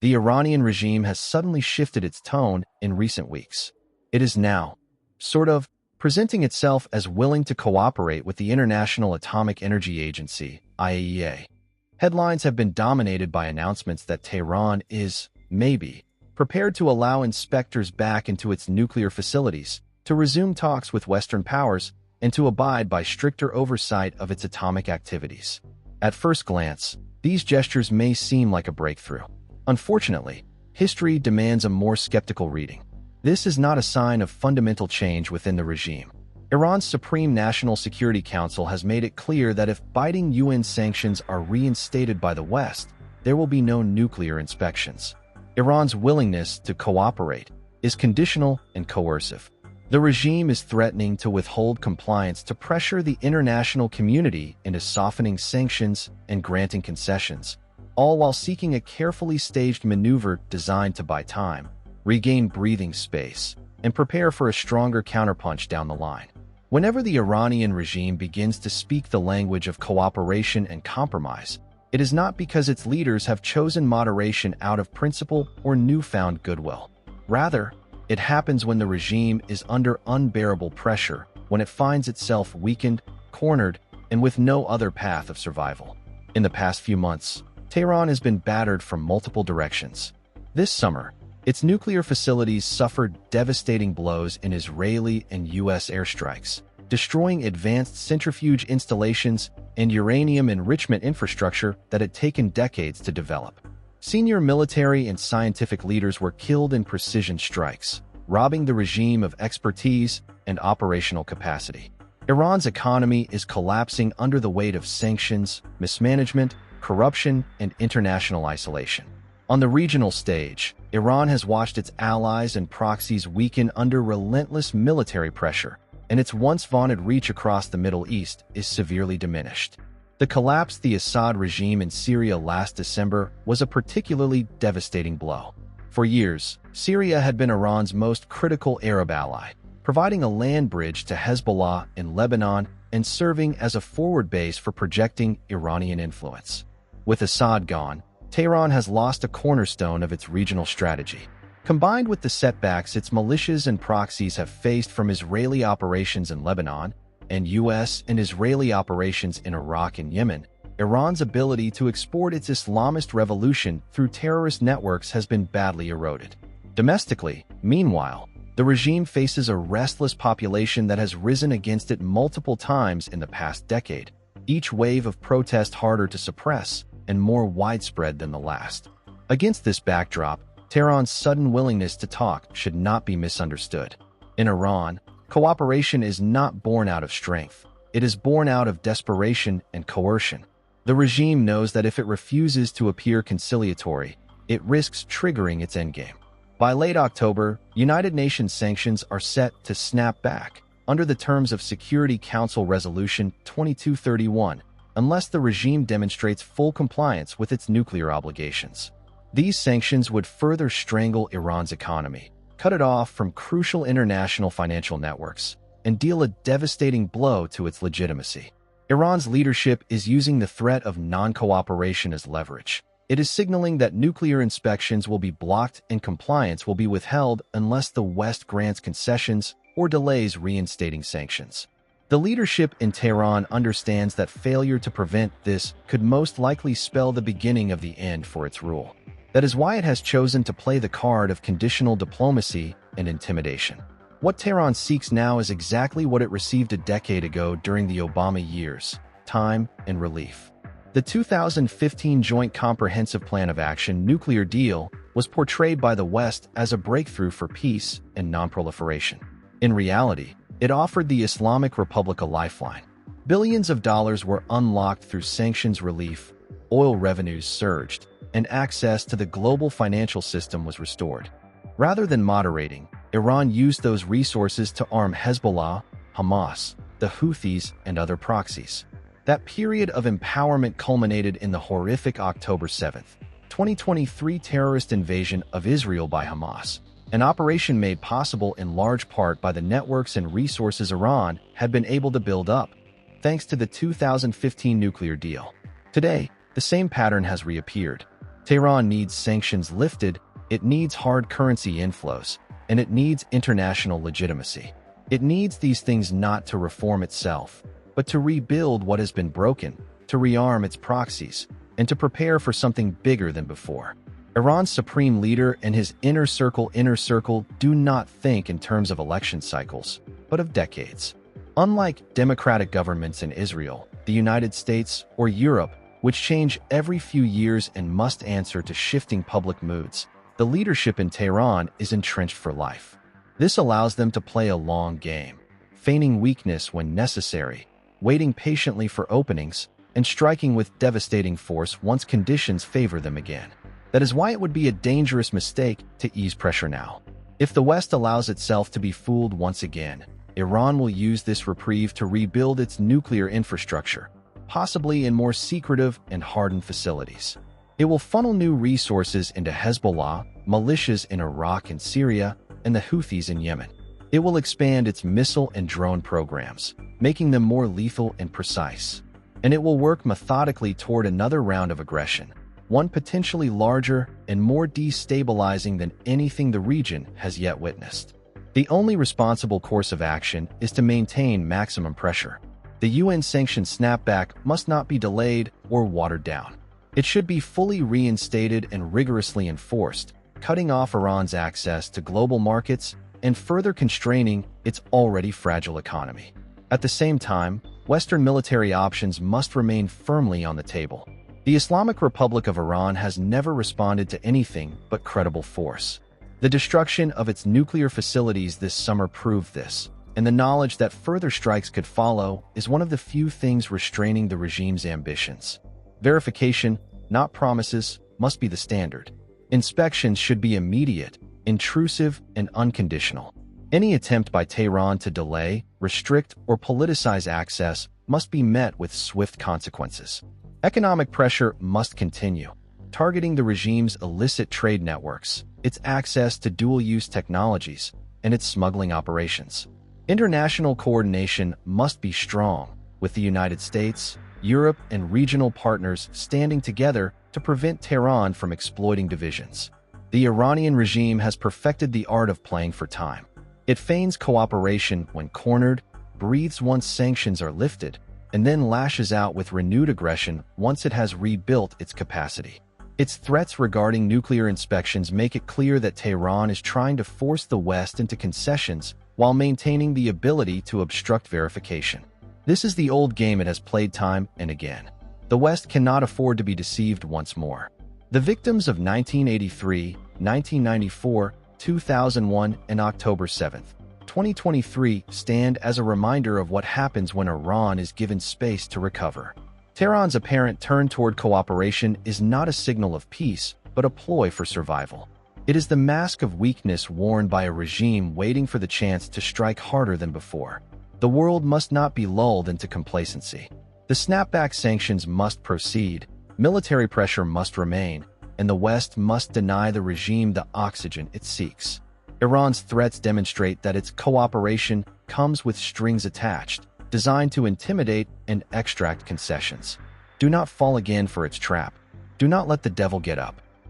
the Iranian regime has suddenly shifted its tone in recent weeks. It is now, sort of, presenting itself as willing to cooperate with the International Atomic Energy Agency, IAEA. Headlines have been dominated by announcements that Tehran is, maybe, prepared to allow inspectors back into its nuclear facilities, to resume talks with Western powers, and to abide by stricter oversight of its atomic activities. At first glance, these gestures may seem like a breakthrough. Unfortunately, history demands a more skeptical reading. This is not a sign of fundamental change within the regime. Iran's Supreme National Security Council has made it clear that if binding UN sanctions are reinstated by the West, there will be no nuclear inspections. Iran's willingness to cooperate is conditional and coercive. The regime is threatening to withhold compliance to pressure the international community into softening sanctions and granting concessions, all while seeking a carefully staged maneuver designed to buy time, regain breathing space, and prepare for a stronger counterpunch down the line. Whenever the Iranian regime begins to speak the language of cooperation and compromise, it is not because its leaders have chosen moderation out of principle or newfound goodwill. Rather, it happens when the regime is under unbearable pressure, when it finds itself weakened, cornered, and with no other path of survival. In the past few months, Tehran has been battered from multiple directions. This summer, its nuclear facilities suffered devastating blows in Israeli and U.S. airstrikes, destroying advanced centrifuge installations and uranium enrichment infrastructure that had taken decades to develop. Senior military and scientific leaders were killed in precision strikes, robbing the regime of expertise and operational capacity. Iran's economy is collapsing under the weight of sanctions, mismanagement, corruption, and international isolation. On the regional stage, Iran has watched its allies and proxies weaken under relentless military pressure, and its once vaunted reach across the Middle East is severely diminished. The collapse of the Assad regime in Syria last December was a particularly devastating blow. For years, Syria had been Iran's most critical Arab ally, providing a land bridge to Hezbollah in Lebanon and serving as a forward base for projecting Iranian influence. With Assad gone, Tehran has lost a cornerstone of its regional strategy. Combined with the setbacks its militias and proxies have faced from Israeli operations in Lebanon and U.S. and Israeli operations in Iraq and Yemen, Iran's ability to export its Islamist revolution through terrorist networks has been badly eroded. Domestically, meanwhile, the regime faces a restless population that has risen against it multiple times in the past decade, each wave of protest harder to suppress and more widespread than the last. Against this backdrop, Tehran's sudden willingness to talk should not be misunderstood. In Iran, cooperation is not born out of strength. It is born out of desperation and coercion. The regime knows that if it refuses to appear conciliatory, it risks triggering its endgame. By late October, United Nations sanctions are set to snap back under the terms of Security Council Resolution 2231, unless the regime demonstrates full compliance with its nuclear obligations. These sanctions would further strangle Iran's economy, cut it off from crucial international financial networks, and deal a devastating blow to its legitimacy. Iran's leadership is using the threat of non-cooperation as leverage. It is signaling that nuclear inspections will be blocked and compliance will be withheld unless the West grants concessions or delays reinstating sanctions. The leadership in Tehran understands that failure to prevent this could most likely spell the beginning of the end for its rule. That is why it has chosen to play the card of conditional diplomacy and intimidation. What Tehran seeks now is exactly what it received a decade ago during the Obama years: time and relief. The 2015 Joint Comprehensive Plan of Action nuclear deal was portrayed by the West as a breakthrough for peace and nonproliferation. In reality, it offered the Islamic Republic a lifeline. Billions of dollars were unlocked through sanctions relief, oil revenues surged, and access to the global financial system was restored. Rather than moderating, Iran used those resources to arm Hezbollah, Hamas, the Houthis, and other proxies. That period of empowerment culminated in the horrific October 7, 2023 terrorist invasion of Israel by Hamas, an operation made possible in large part by the networks and resources Iran had been able to build up, thanks to the 2015 nuclear deal. Today, the same pattern has reappeared. Tehran needs sanctions lifted, it needs hard currency inflows, and it needs international legitimacy. It needs these things not to reform itself, but to rebuild what has been broken, to rearm its proxies, and to prepare for something bigger than before. Iran's supreme leader and his inner circle do not think in terms of election cycles, but of decades. Unlike democratic governments in Israel, the United States, or Europe, which change every few years and must answer to shifting public moods, the leadership in Tehran is entrenched for life. This allows them to play a long game, feigning weakness when necessary, waiting patiently for openings, and striking with devastating force once conditions favor them again. That is why it would be a dangerous mistake to ease pressure now. If the West allows itself to be fooled once again, Iran will use this reprieve to rebuild its nuclear infrastructure, possibly in more secretive and hardened facilities. It will funnel new resources into Hezbollah, militias in Iraq and Syria, and the Houthis in Yemen. It will expand its missile and drone programs, making them more lethal and precise. And it will work methodically toward another round of aggression, one potentially larger and more destabilizing than anything the region has yet witnessed. The only responsible course of action is to maintain maximum pressure. The UN-sanctioned snapback must not be delayed or watered down. It should be fully reinstated and rigorously enforced, cutting off Iran's access to global markets and further constraining its already fragile economy. At the same time, Western military options must remain firmly on the table. The Islamic Republic of Iran has never responded to anything but credible force. The destruction of its nuclear facilities this summer proved this, and the knowledge that further strikes could follow is one of the few things restraining the regime's ambitions. Verification, not promises, must be the standard. Inspections should be immediate, intrusive, and unconditional. Any attempt by Tehran to delay, restrict, or politicize access must be met with swift consequences. Economic pressure must continue, targeting the regime's illicit trade networks, its access to dual-use technologies, and its smuggling operations. International coordination must be strong, with the United States, Europe, and regional partners standing together to prevent Tehran from exploiting divisions. The Iranian regime has perfected the art of playing for time. It feigns cooperation when cornered, breathes once sanctions are lifted, and then lashes out with renewed aggression once it has rebuilt its capacity. Its threats regarding nuclear inspections make it clear that Tehran is trying to force the West into concessions while maintaining the ability to obstruct verification. This is the old game it has played time and again. The West cannot afford to be deceived once more. The victims of 1983, 1994, 2001, and October 7, 2023 stand as a reminder of what happens when Iran is given space to recover. Tehran's apparent turn toward cooperation is not a signal of peace, but a ploy for survival. It is the mask of weakness worn by a regime waiting for the chance to strike harder than before. The world must not be lulled into complacency. The snapback sanctions must proceed, military pressure must remain, and the West must deny the regime the oxygen it seeks. Iran's threats demonstrate that its cooperation comes with strings attached, designed to intimidate and extract concessions. Do not fall again for its trap. Do not let the devil get up.